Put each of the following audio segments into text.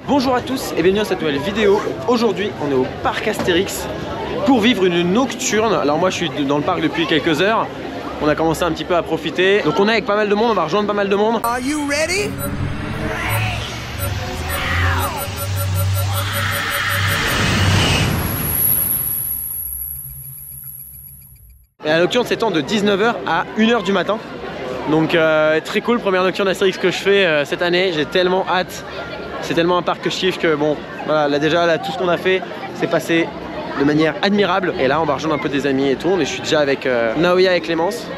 Bonjour à tous et bienvenue dans cette nouvelle vidéo. Aujourd'hui on est au parc Astérix pour vivre une nocturne. Alors moi je suis dans le parc depuis quelques heures. On a commencé un petit peu à profiter. Donc on est avec pas mal de monde, on va rejoindre pas mal de monde. Are you ready? Et la nocturne s'étend de 19h à 1h du matin. Donc très cool, première nocturne Astérix que je fais cette année. J'ai tellement hâte. C'est tellement un parc que je kiffe que bon, voilà, là déjà là, tout ce qu'on a fait s'est passé de manière admirable. Et là on va rejoindre un peu des amis et tout. Et je suis déjà avec Naoya et Clémence.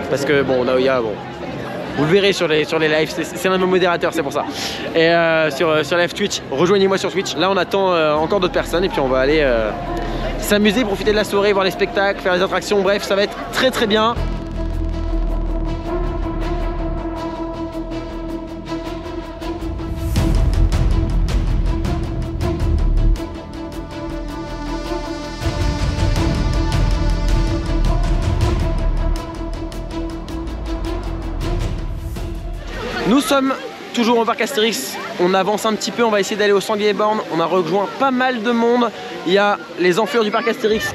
Parce que bon, Naoya, bon, vous le verrez sur les lives, c'est l'un de mes modérateurs, c'est pour ça. Et sur live Twitch, rejoignez-moi sur Twitch. Là on attend encore d'autres personnes et puis on va aller s'amuser, profiter de la soirée, voir les spectacles, faire les attractions, bref, ça va être très très bien. Nous sommes toujours au parc Astérix, on avance un petit peu, on va essayer d'aller au Sanglier Born. On a rejoint pas mal de monde. Il y a les enflures du parc Astérix,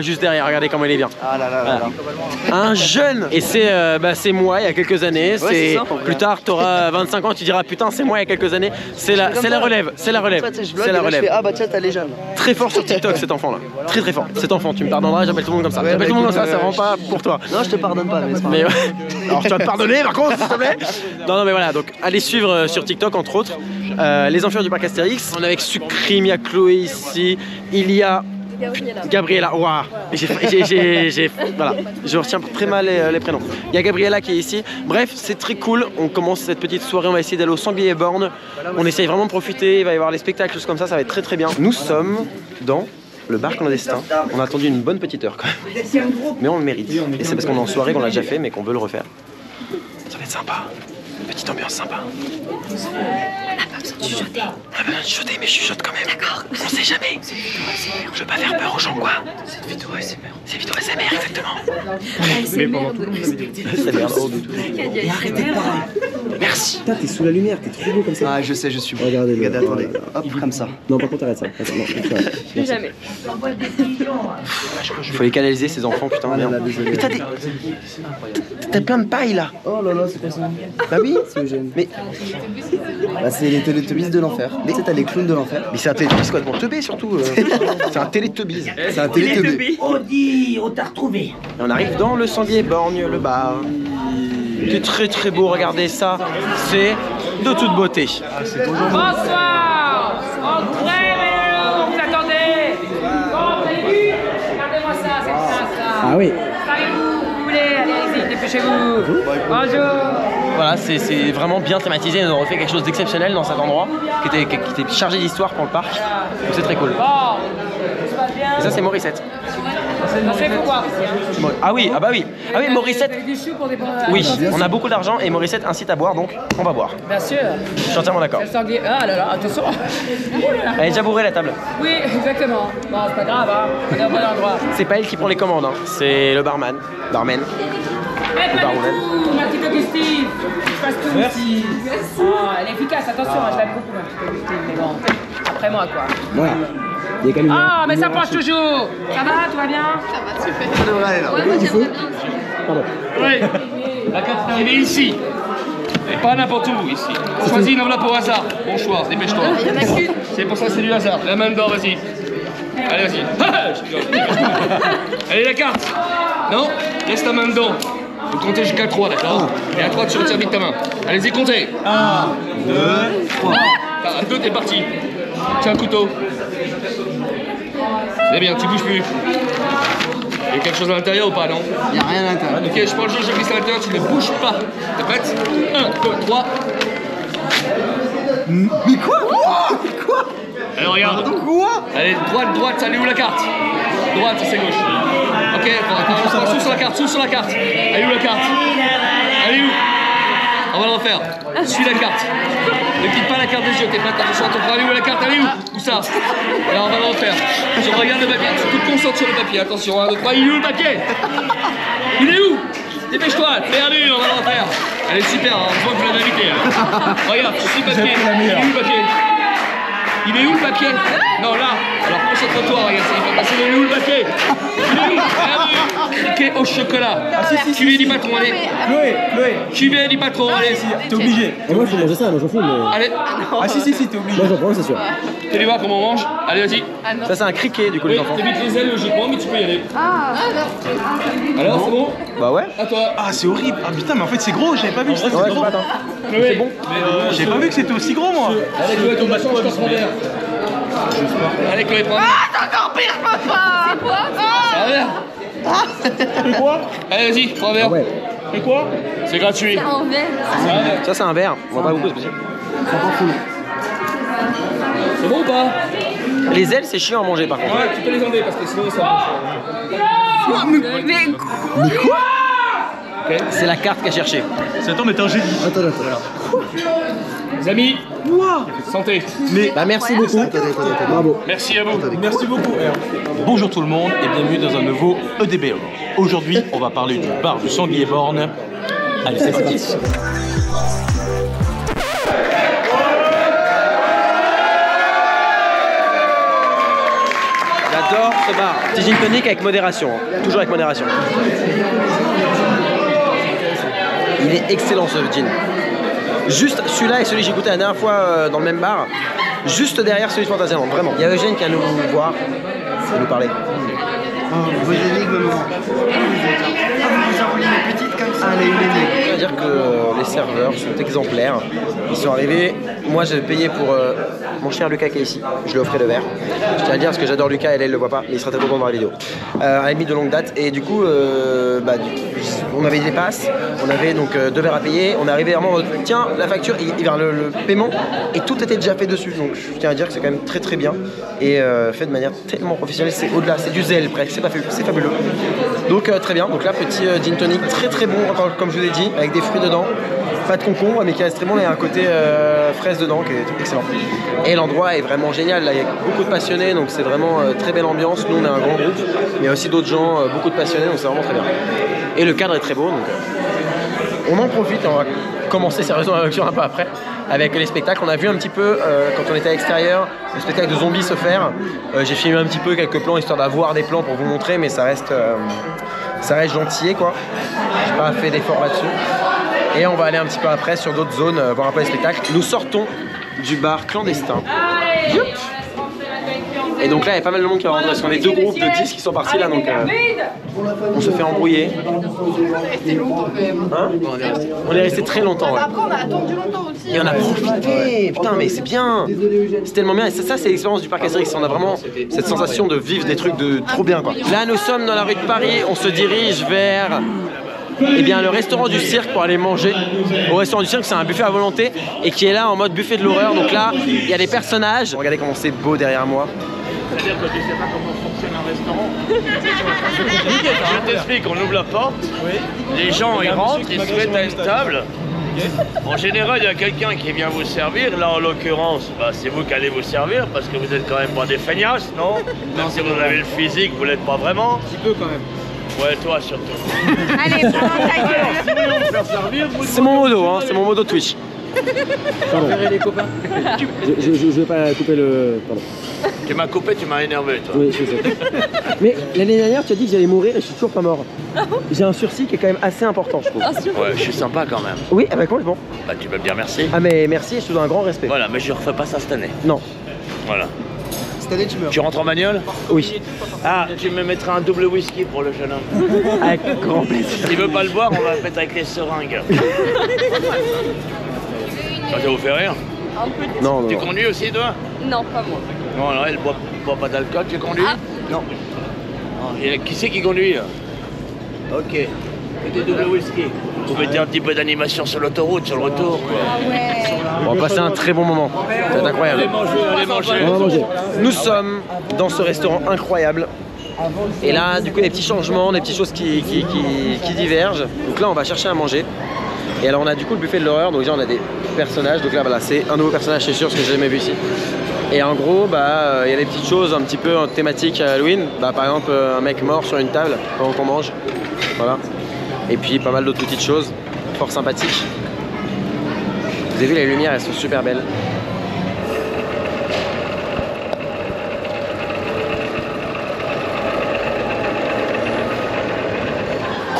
juste derrière, regardez comment il est bien. Ah là là là là. Un jeune. Et c'est moi il y a quelques années. Ouais, plus tard tu auras 25 ans, tu diras putain c'est moi il y a quelques années. C'est la relève, c'est la relève. C'est la relève. Ah bah tiens t'as les jeunes. Très fort sur TikTok cet enfant là. Très très fort. Cet enfant, tu me pardonneras, j'appelle tout le monde comme ça. J'appelle tout le monde comme ça, c'est vraiment pas pour toi. Non je te pardonne pas mais c'est pas grave. Alors tu vas me pardonner par contre s'il te plaît. Non mais voilà, donc allez suivre sur TikTok entre autres les enflures du parc Astérix. On est avec Sucrim, il y a Chloé ici, il y a Gabriella, waouh, voilà, je retiens très mal les prénoms. Il y a Gabriella qui est ici. Bref, c'est très cool. On commence cette petite soirée. On va essayer d'aller au Sanglier Born. On essaye vraiment de profiter. Il va y avoir les spectacles, choses comme ça. Ça va être très très bien. Nous sommes dans le bar clandestin. On a attendu une bonne petite heure quand même. Mais on le mérite. Et c'est parce qu'on est en soirée qu'on l'a déjà fait, mais qu'on veut le refaire. Ça va être sympa. Petite ambiance sympa. On n'a pas besoin de chuchoter. On a besoin de chuchoter, mais je chuchote quand même. D'accord. On sait jamais. Je veux pas faire peur aux gens, quoi. C'est une vidéo ASMR. C'est une vidéo ASMR, exactement. Mais pendant tout le monde, Arrêtez de parler. Merci. Putain, t'es sous la lumière, t'es trop beau comme ça. Ah je sais je suis. Regardez, Regardez attendez. Hop comme ça. Non, par contre, arrête ça. Attends, non, plus jamais. Faut les canaliser, ces enfants, putain. Merde. là, désolé. Mais t'as plein de paille là. Oh là là, c'est quoi ça? Bah oui. C'est Eugène. Mais Bah, c'est les Teletubbies de l'enfer. Tu sais, t'as les clowns de l'enfer. c'est un télétubbies quoi, de mon teubé surtout. C'est un télétubbies. C'est un Teletubby. On t'a retrouvé. Et on arrive dans le Sanglier Born, le bar. C'est très très beau, regardez ça. C'est de toute beauté. Bonsoir. Entrez, mesdames, vous attendez. Bon, vous avez vu? Regardez-moi ça, c'est ça. Ah oui. Parlez-vous, vous voulez? Allez-y, dépêchez-vous. Bonjour. Voilà, c'est vraiment bien thématisé. On a refait quelque chose d'exceptionnel dans cet endroit qui était chargé d'histoire pour le parc. Donc c'est très cool. Bon, tout se passe bien. Et ça c'est Morissette. Ça fait pour boire ici, hein. Ah oui, ah bah oui. Ah oui, Morissette. Vous avez des choux pour des Oui, on a beaucoup d'argent et Morissette incite à boire, donc on va boire. Bien sûr. Je suis entièrement d'accord. Le sanglier. Ah là là, attention. Elle est déjà bourrée la table. Oui, exactement. Bon, c'est pas grave, hein. On est au bon endroit. C'est pas elle qui prend les commandes, hein. C'est le barman. Barman. Eh, pas baronet. du tout, ma petite Augustine. Je passe tout ici. Ah, elle est efficace, attention, je l'aime beaucoup, ma petite Augustine. Mais bon, après moi, quoi. Voilà. Il y a quand même Ah, mais ça penche toujours. Ça va, tout va bien? Ça devrait aller là. il faut. Pardon. Oui, la carte est arrivée ici. Et pas n'importe où ici. Choisis une enveloppe au hasard. Bon choix, dépêche-toi. Il y en a qu'une. C'est pour ça que c'est du hasard. La main dedans, vas-y. Allez, vas-y. Je rigole, dépêche-toi. Allez, la carte. Non, laisse ta main dedans. Vous comptez jusqu'à 3, d'accord? Et à 3, tu retires vite ta main. Allez-y, comptez. 1, 2, 3. À 2, t'es parti. Tiens, un couteau. C'est bien, tu bouges plus. Il y a quelque chose à l'intérieur ou pas, non? Il y a rien à l'intérieur. Ok, je prends le jeu, je glisse à l'intérieur, tu ne bouges pas. T'es prête? 1, 2, 3. Mais quoi? Quoi? Allez, regarde. Quoi? Allez, droite, elle est où la carte? Droite, c'est gauche. Ok, attends, sous sur la carte, sous sur la carte. Elle est où la carte? Elle est où? On va le refaire. Suis la carte. Ne quitte pas la carte des yeux, t'es prête? Attention à ton bras, elle est où la carte? Elle est où? Où ça? Alors on va le refaire. Je regarde le papier, tu te concentres sur le papier. Attention, 1, 2, 3, il est où le papier? Il est où? Dépêche-toi, perdu, on va le refaire. Elle est super, hein, je vois que vous l'avez invité. Regarde, suis le papier. Il est où le papier? Il est où le papier? Non, là. Alors concentre-toi, regarde, il va passer. Il est où le papier? Il est où? Criquet au chocolat. Tu viens du patron, allez. Chloé, Tu viens du patron, allez. t'es obligé. Et moi je vais manger ça, moi j'en fous, mais. Allez, Ah si, t'es obligé. Moi j'en prends, c'est sûr. tu vas voir comment on mange? Allez, vas-y. Ça, c'est un criquet du coup, les Oui, enfants. t'évites les ailes logiquement, mais tu peux y aller. Alors, c'est bon? Bah ouais. À toi. Ah, c'est horrible. Ah putain, mais en fait, c'est gros, j'avais pas vu que c'était Ouais, aussi c'est gros. pas attends. C'est bon. J'avais pas vu que c'était aussi gros, moi. Allez, Chloé, ton bâton, je t'en prends verre. Allez, Chloé, prends. C'est encore pire, je peux pas. C'est quoi Un verre. C'est quoi? Allez, vas-y, prends un verre. Ouais. C'est quoi? C'est gratuit. En verre. C'est un verre. Ça, c'est un verre. On va pas beaucoup, c'est possible. C'est bon ou pas? Les ailes, c'est chiant à manger par contre. Ouais, tu peux les enlever parce que sinon ça Mais quoi? C'est la carte qu'elle cherchait. Attends, mais t'es un génie. Attends. Les amis, santé. Bah merci beaucoup. Bravo. Merci à vous. Merci beaucoup. Bonjour tout le monde et bienvenue dans un nouveau EDB. Aujourd'hui, on va parler du bar du Sanglier Born. Allez, c'est parti. J'adore ce bar. Petit gin tonic avec modération. Toujours avec modération. Il est excellent ce gin. Juste celui-là et celui que j'ai goûté la dernière fois dans le même bar. Juste derrière celui de Fantasyland, vraiment. Il y a Eugène qui vient nous voir. Il va nous parler. Vos énigmes, maman. Vous envoyez les petites comme ça. Allez, une énigme. Je veux dire que les serveurs sont exemplaires. Ils sont arrivés. Moi, j'ai payé pour mon cher Lucas qui est ici. Je lui ai offert le verre. Je tiens à le dire parce que j'adore Lucas. Elle le voit pas, mais il sera très content de voir la vidéo. Un ami de longue date. Et du coup, on avait des passes. On avait donc 2 verres à payer. On est arrivé vraiment en mode tiens, la facture, vers le paiement. Et tout était déjà fait dessus. Donc, je tiens à dire que c'est quand même très très bien. Et fait de manière tellement professionnelle. C'est au-delà. C'est du zèle presque. C'est fabuleux. Donc, très bien. Donc là, petit gin tonic très très bon, comme je vous ai dit, avec des fruits dedans. Pas de concombre, mais qui reste très bon. Il y a un côté fraise dedans qui est excellent. Et l'endroit est vraiment génial. Là, il y a beaucoup de passionnés, donc c'est vraiment très belle ambiance. Nous, on est un grand groupe, mais il y a aussi d'autres gens, beaucoup de passionnés, donc c'est vraiment très bien. Et le cadre est très beau, donc on en profite. On va commencer sérieusement la lecture un peu après avec les spectacles. On a vu un petit peu quand on était à l'extérieur le spectacle de zombies se faire. J'ai filmé un petit peu quelques plans histoire d'avoir des plans pour vous montrer, mais ça reste gentillet quoi. J'ai pas fait d'effort là-dessus. Et on va aller un petit peu après sur d'autres zones, voir un peu les spectacles. Nous sortons du bar clandestin. Yep. Et donc là, il y a pas mal de monde qui va rentrer parce qu'on est 2 groupes de 10 qui sont partis là, donc on se fait embrouiller. Hein? On est resté très longtemps. Ouais. Après, on a attendu longtemps aussi. Et on a profité. Putain, mais c'est bien. C'est tellement bien. Et ça, c'est l'expérience du parc Astérix. On a vraiment cette sensation de vivre des trucs de trop bien, quoi. Là, nous sommes dans la rue de Paris. On se dirige vers le restaurant du cirque pour aller manger. Au restaurant du cirque, c'est un buffet à volonté et qui est là en mode buffet de l'horreur. Donc là, il y a des personnages. Regardez comment c'est beau derrière moi. C'est-à-dire que tu sais pas comment fonctionne un restaurant. Je t'explique, on ouvre la porte, les gens ils rentrent, ils se mettent à une table. En général, il y a quelqu'un qui vient vous servir. Là, en l'occurrence, c'est vous qui allez vous servir parce que vous êtes quand même pas des feignasses, non? Même si vous avez le physique, vous l'êtes pas vraiment. Un petit peu quand même. Ouais, toi surtout. Allez, prends ta gueule. C'est mon modo, hein, c'est mon modo Twitch. Pardon. Je vais pas couper le... Pardon. Tu m'as coupé, tu m'as énervé, toi. Oui, je sais. Mais l'année dernière, tu as dit que j'allais mourir et je suis toujours pas mort. J'ai un sursis qui est quand même assez important, je trouve. Ouais, je suis sympa quand même. Oui, complètement. Bah, tu peux me dire merci. Ah, mais merci et je te donne un grand respect. Voilà, mais je refais pas ça cette année. Non. Voilà. Cette année, tu meurs. Tu rentres en bagnole? Oui. Ah, tu me mettras un double whisky pour le jeune homme. Avec grand plaisir. S'il veut pas le boire, on va le mettre avec les seringues. Ça vous fait rire? Non, Tu non. conduis aussi, toi? Non, pas moi. Non, alors elle boit pas d'alcool, tu conduis? Ah. Non. Et qui c'est qui conduit là? Ok. Mettez double whisky. Vous mettez un petit peu d'animation sur l'autoroute, sur le retour, quoi. Ah ouais. On va passer un très bon moment. C'est incroyable. Allez manger. On va manger. Nous sommes dans ce restaurant incroyable. Et là, du coup, des petits changements, des petites choses qui divergent. Donc là, on va chercher à manger. Et alors, on a du coup le buffet de l'horreur. Donc déjà, on a des personnages. Donc là, voilà, c'est un nouveau personnage, c'est sûr, parce que j'ai jamais vu ici. Et en gros, il y a des petites choses un petit peu thématiques à Halloween. Par exemple, un mec mort sur une table pendant qu'on mange. Voilà. Et puis pas mal d'autres petites choses, fort sympathiques. Vous avez vu, les lumières, elles sont super belles.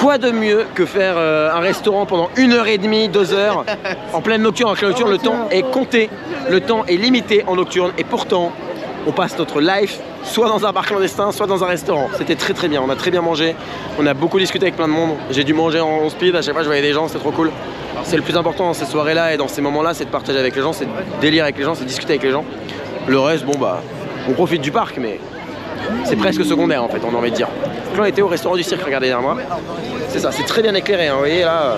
Quoi de mieux que faire un restaurant pendant 1h30, 2 heures en pleine nocturne? En nocturne, le temps est compté, le temps est limité en nocturne et pourtant on passe notre life soit dans un bar clandestin, soit dans un restaurant. C'était très bien, on a très bien mangé, on a beaucoup discuté avec plein de monde. J'ai dû manger en speed, à chaque fois je voyais des gens, c'était trop cool. C'est le plus important dans ces soirées-là et dans ces moments-là, c'est de partager avec les gens, c'est de délire avec les gens, c'est de discuter avec les gens. Le reste, bon bah, on profite du parc, mais c'est presque secondaire en fait, on a envie de dire. Donc là on était au restaurant du cirque, regardez derrière moi. C'est ça, c'est très bien éclairé, hein, vous voyez là.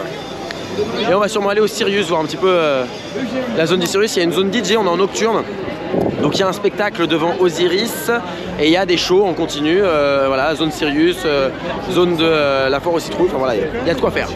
Et on va sûrement aller au Sirius, voir un petit peu la zone du Sirius. Il y a une zone DJ, on est en nocturne. Donc il y a un spectacle devant Osiris et il y a des shows en continu. Voilà, zone Sirius, zone de la foire aux citrouilles. Enfin voilà, il y a de quoi faire.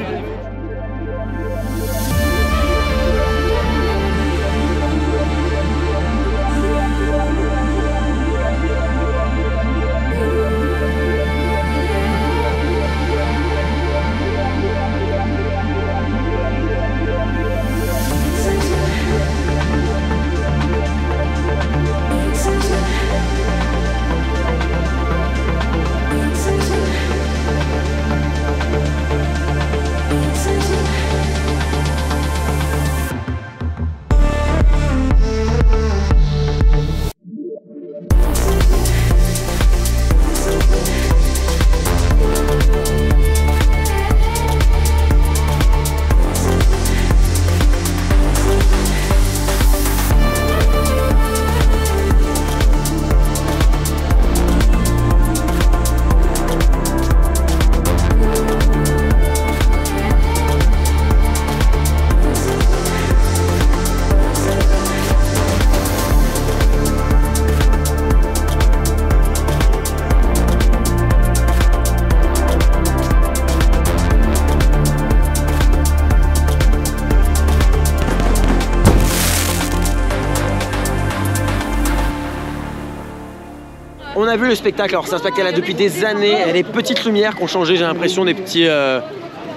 On a vu le spectacle, alors c'est un spectacle là depuis des années, il y a des petites lumières qui ont changé, j'ai l'impression, des petits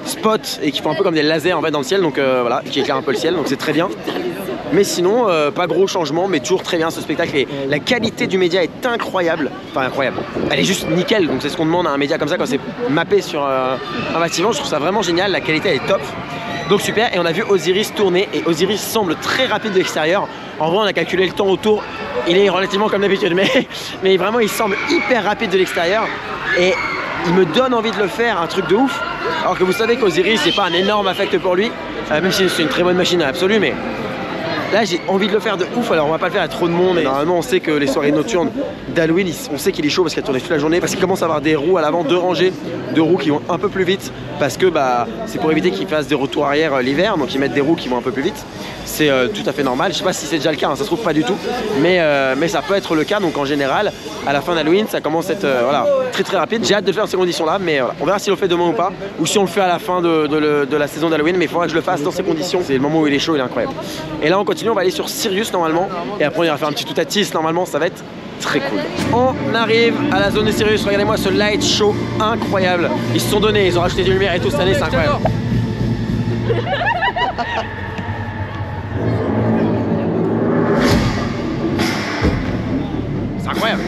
spots et qui font un peu comme des lasers en fait dans le ciel, donc voilà, qui éclairent un peu le ciel, donc c'est très bien. Mais sinon, pas gros changement, mais toujours très bien ce spectacle et la qualité du média est incroyable, enfin incroyable, elle est juste nickel, donc c'est ce qu'on demande à un média comme ça quand c'est mappé sur un bâtiment, je trouve ça vraiment génial, la qualité elle est top. Donc super, et on a vu Osiris tourner et Osiris semble très rapide de l'extérieur. En vrai on a calculé le temps autour, il est relativement comme d'habitude, mais vraiment il semble hyper rapide de l'extérieur et il me donne envie de le faire, un truc de ouf. Alors que vous savez qu'Osiris c'est pas un énorme affect pour lui, même si c'est une très bonne machine absolue, mais là j'ai envie de le faire de ouf. Alors on va pas le faire à trop de monde et normalement on sait que les soirées nocturnes d'Halloween on sait qu'il est chaud parce qu'il a tourné toute la journée, parce qu'il commence à avoir des roues à l'avant, 2 rangées de roues qui vont un peu plus vite parce que bah, c'est pour éviter qu'ils fassent des retours arrière l'hiver, donc ils mettent des roues qui vont un peu plus vite. C'est tout à fait normal, je sais pas si c'est déjà le cas, hein, ça se trouve pas du tout, mais ça peut être le cas. Donc en général à la fin d'Halloween ça commence à être voilà, très rapide. J'ai hâte de le faire dans ces conditions là, mais voilà, on verra si on le fait demain ou pas, ou si on le fait à la fin de la saison d'Halloween, mais il faudra que je le fasse dans ces conditions. C'est le moment où il est chaud, il est incroyable. Et là on continue, on va aller sur Sirius normalement, et après on ira faire un petit tout à tisse, normalement ça va être très cool. On arrive à la zone de Sirius, regardez-moi ce light show incroyable. Ils se sont donnés, ils ont rajouté des lumières et tout cette année, c'est incroyable. C'est incroyable.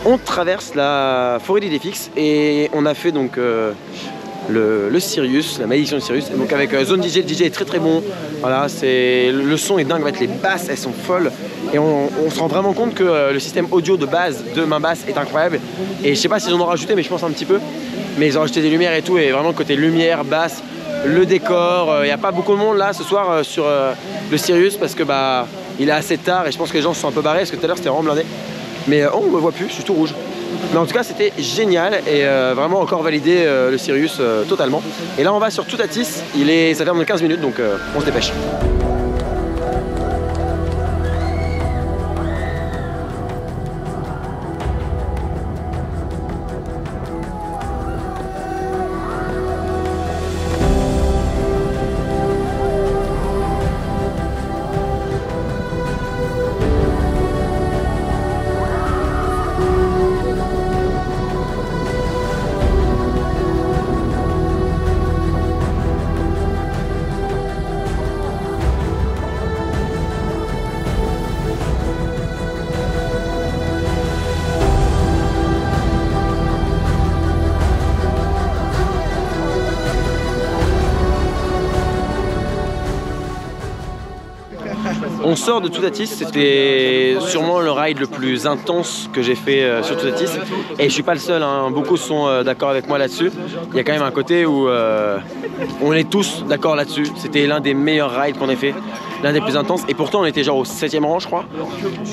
On traverse la forêt d'Idéfix et on a fait donc le Sirius, la malédiction du Sirius. Et donc avec Zone DJ, le DJ est très très bon. Voilà, le son est dingue, les basses elles sont folles. Et on se rend vraiment compte que le système audio de base de main basse est incroyable. Et je sais pas s'ils en ont rajouté, mais je pense un petit peu. Mais ils ont rajouté des lumières et tout, et vraiment côté lumière, basse, le décor. Il n'y a pas beaucoup de monde là ce soir sur le Sirius parce que bah il est assez tard et je pense que les gens se sont un peu barrés parce que tout à l'heure c'était vraiment blindé. Mais on me voit plus, je suis tout rouge. Mais en tout cas c'était génial et vraiment encore validé le Sirius totalement. Et là on va sur Toutatis, ça ferme dans 15 minutes donc on se dépêche. On sort de Toutatis, c'était sûrement le ride le plus intense que j'ai fait sur Toutatis. Et je suis pas le seul, hein. Beaucoup sont d'accord avec moi là-dessus. Il y a quand même un côté où on est tous d'accord là-dessus. C'était l'un des meilleurs rides qu'on ait fait, l'un des plus intenses. Et pourtant on était genre au 7e rang je crois.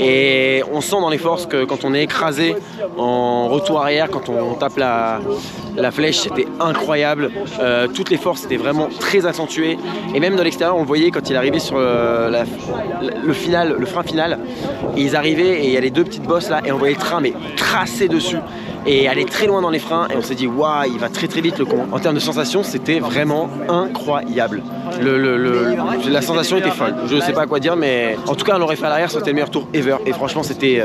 Et on sent dans les forces que quand on est écrasé en retour arrière, quand on tape la flèche, c'était incroyable. Toutes les forces étaient vraiment très accentuées. Et même dans l'extérieur on le voyait quand il arrivait sur le frein final, et ils arrivaient et il y a les deux petites bosses là et on voyait le train mais tracé dessus et aller très loin dans les freins et on s'est dit waouh, il va très très vite le con. En termes de sensation c'était vraiment incroyable. La sensation était folle, je sais pas quoi dire, mais en tout cas on l'aurait fait à l'arrière, c'était le meilleur tour ever et franchement c'était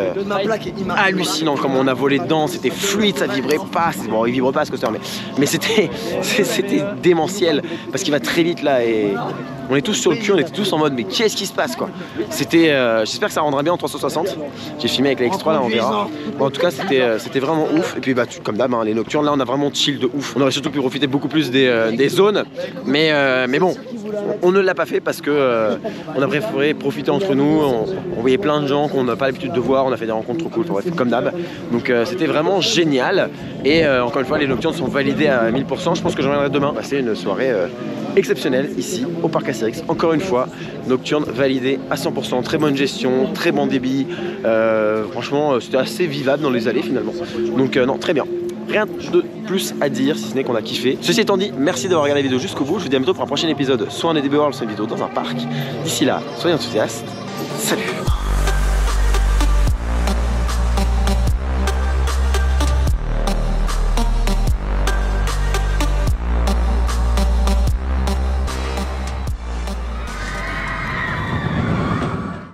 hallucinant comme on a volé dedans, c'était fluide, ça vibrait pas, bon il vibre pas ce coaster mais c'était démentiel parce qu'il va très vite là et on est tous sur le cul, on était tous en mode mais qu'est-ce qui se passe quoi. C'était, j'espère que ça rendra bien en 360. J'ai filmé avec la X3 là, on verra. Bon, en tout cas c'était vraiment ouf. Et puis bah comme d'hab, hein, les nocturnes là on a vraiment chill de ouf. On aurait surtout pu profiter beaucoup plus des zones, mais bon, on ne l'a pas fait parce que on a préféré profiter entre nous. On voyait plein de gens qu'on n'a pas l'habitude de voir. On a fait des rencontres trop cool, bref, comme d'hab. Donc c'était vraiment génial. Et encore une fois, les nocturnes sont validées à 1000%. Je pense que j'en reviendrai demain. C'est une soirée exceptionnelle ici au parc Astérix. Encore une fois, nocturne validée à 100%, très bonne gestion, très bon débit. Franchement, c'était assez vivable dans les allées finalement. Donc non, très bien. Rien de plus à dire si ce n'est qu'on a kiffé. Ceci étant dit, merci d'avoir regardé la vidéo jusqu'au bout. Je vous dis à bientôt pour un prochain épisode, soit un EDB World, soit une vidéo dans un parc. D'ici là, soyez enthousiastes. Salut!